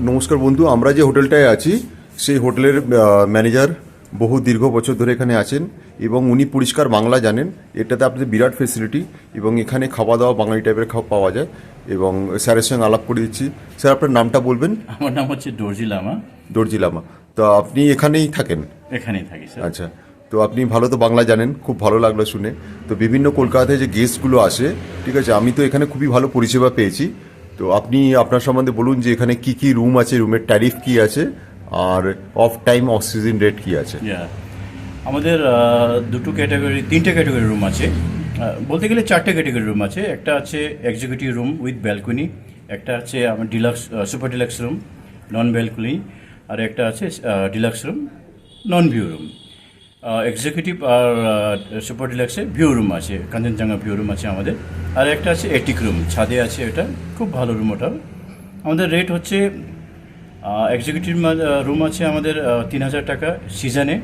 নমস্কার বন্ধু, আমরা যে হোটেলটায় আছি সেই হোটেলের ম্যানেজার বহু দীর্ঘ বছর ধরে এখানে আছেন এবং উনি পরিষ্কার বাংলা জানেন। এটাতে আপনাদের বিরাট ফেসিলিটি এবং এখানে খাওয়া দাওয়া বাঙালি টাইপের খাওয়া পাওয়া যায় এবং স্যারের সঙ্গে আলাপ করে দিচ্ছি। স্যার, আপনার নামটা বলবেন? আমার নাম হচ্ছে দর্জি লামা। দর্জি লামা। তো আপনি এখানেই থাকেন? এখানেই থাকি স্যার। আচ্ছা, তো আপনি ভালো তো বাংলা জানেন, খুব ভালো লাগলো শুনে। তো বিভিন্ন কলকাতায় যে গেস্টগুলো আসে, ঠিক আছে, আমি তো এখানে খুবই ভালো পরিষেবা পেয়েছি। তো আপনি আপনার সম্বন্ধে বলুন যে এখানে কি কি রুম আছে, রুমের ট্যারিফ কি আছে, আর off time off season rate কি আছে। আমাদের তিনটে ক্যাটাগরি রুম আছে। বলতে গেলে চারটে ক্যাটাগরি রুম আছে। একটা আছে এক্সিকিউটিভ রুম উইথ ব্যালকনি, একটা আছে আমার deluxe super deluxe room non balcony, আর একটা আছে deluxe room non view room. Executive আর সুপার ডিলাক্সে ভিউ রুম আছে, কাঞ্চনজঙ্ঘা ভিউ রুম আছে আমাদের। আর একটা আছে এটিক রুম, ছাদে আছে, এটা খুব ভালো রুম। ওটাও আমাদের রেট হচ্ছে এক্সিকিউটিভ রুম আছে আমাদের 3,000 টাকা সিজনে,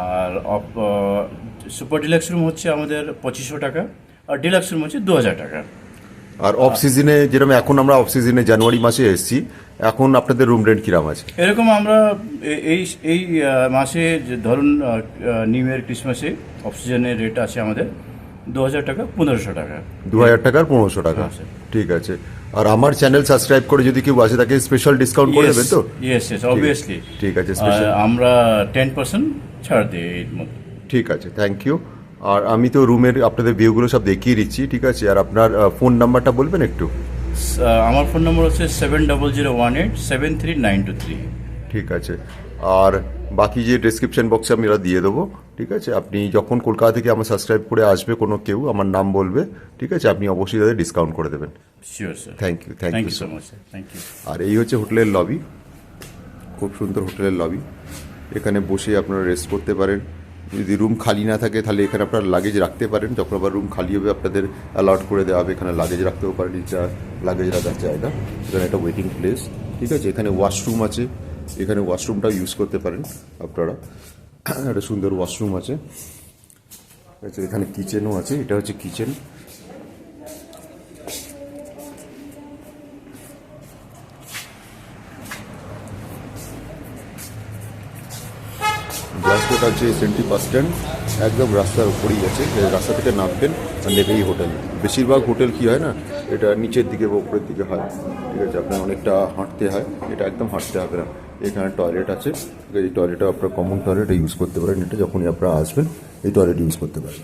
আর সুপার ডিলাক্স রুম হচ্ছে আমাদের 2,500 টাকা, আর ডিলাক্স রুম হচ্ছে 2,000 টাকা। আর অফ সিজনে, যেরকম এখন আমরা অফ সিজনে জানুয়ারি মাসে এসেছি, এখন আপনাদের রুম রেন্ট কিরাম আছে? এরকম আমরা এই এই মাসে ধরুন নিউ ইয়ার ক্রিসমাসে অফ সিজনের রেট আছে আমাদের 2,000 টাকা 1,500 টাকা। 2,000 টাকার 1,500 টাকা, ঠিক আছে। আর আমার চ্যানেল সাবস্ক্রাইব করে যদি কেউ আসে তাকে স্পেশাল ডিসকাউন্ট করে দেবেন তো? Yes obviously. ঠিক আছে, স্পেশাল আমরা 10% ছাড় দিই এর মধ্যে। ঠিক আছে, থ্যাংক ইউ। আর আমি তো রুমের আপনাদের ভিউগুলো সব দেখিয়ে দিচ্ছি, ঠিক আছে। আর আপনার ফোন নাম্বারটা বলবেন একটু? আমার ফোন নম্বর হচ্ছে 7001873923। ঠিক আছে। আর বাকি যে ডেসক্রিপশন বক্সে আমি এরা দিয়ে দেবো, ঠিক আছে। আপনি যখন কলকাতা থেকে আমার সাবস্ক্রাইব করে আসবে কোনো কেউ, আমার নাম বলবে, ঠিক আছে, আপনি অবশ্যই তাদের ডিসকাউন্ট করে দেবেন। Sure sir. Thank you, thank you so much sir. Thank you. আর এই হচ্ছে হোটেলের লবি, খুব সুন্দর হোটেলের লবি। এখানে বসে আপনারা রেস্ট করতে পারেন। যদি রুম খালি না থাকে তাহলে এখানে আপনারা লাগেজ রাখতে পারেন। যখন আবার রুম খালি হবে আপনাদের অ্যালাউট করে দেওয়া হবে, এখানে লাগেজ রাখতেও পারেন। এটা লাগেজ রাখার জায়গা, এখানে একটা ওয়েটিং প্লেস, ঠিক আছে। এখানে ওয়াশরুম আছে, এখানে ওয়াশরুমটাও ইউজ করতে পারেন আপনারা। একটা সুন্দর ওয়াশরুম আছে, আচ্ছা। এখানে কিচেনও আছে, এটা হচ্ছে কিচেন। জাস্ট ওটা হচ্ছে সেন্ট্রি বাস স্ট্যান্ড, একদম রাস্তার উপরেই আছে। রাস্তা থেকে নামবেন আর নেবেই হোটেল। বেশিরভাগ হোটেল কি হয় না, এটা নিচের দিকে বা উপরের দিকে হয়, ঠিক আছে। আপনার অনেকটা হাঁটতে হয়, এটা একদম হাঁটতে হবে না। এখানে টয়লেট আছে, এই টয়লেটটা আপনার কমন টয়লেট ইউজ করতে পারেন। এটা যখনই আপনারা আসবেন এই টয়লেট ইউজ করতে পারেন।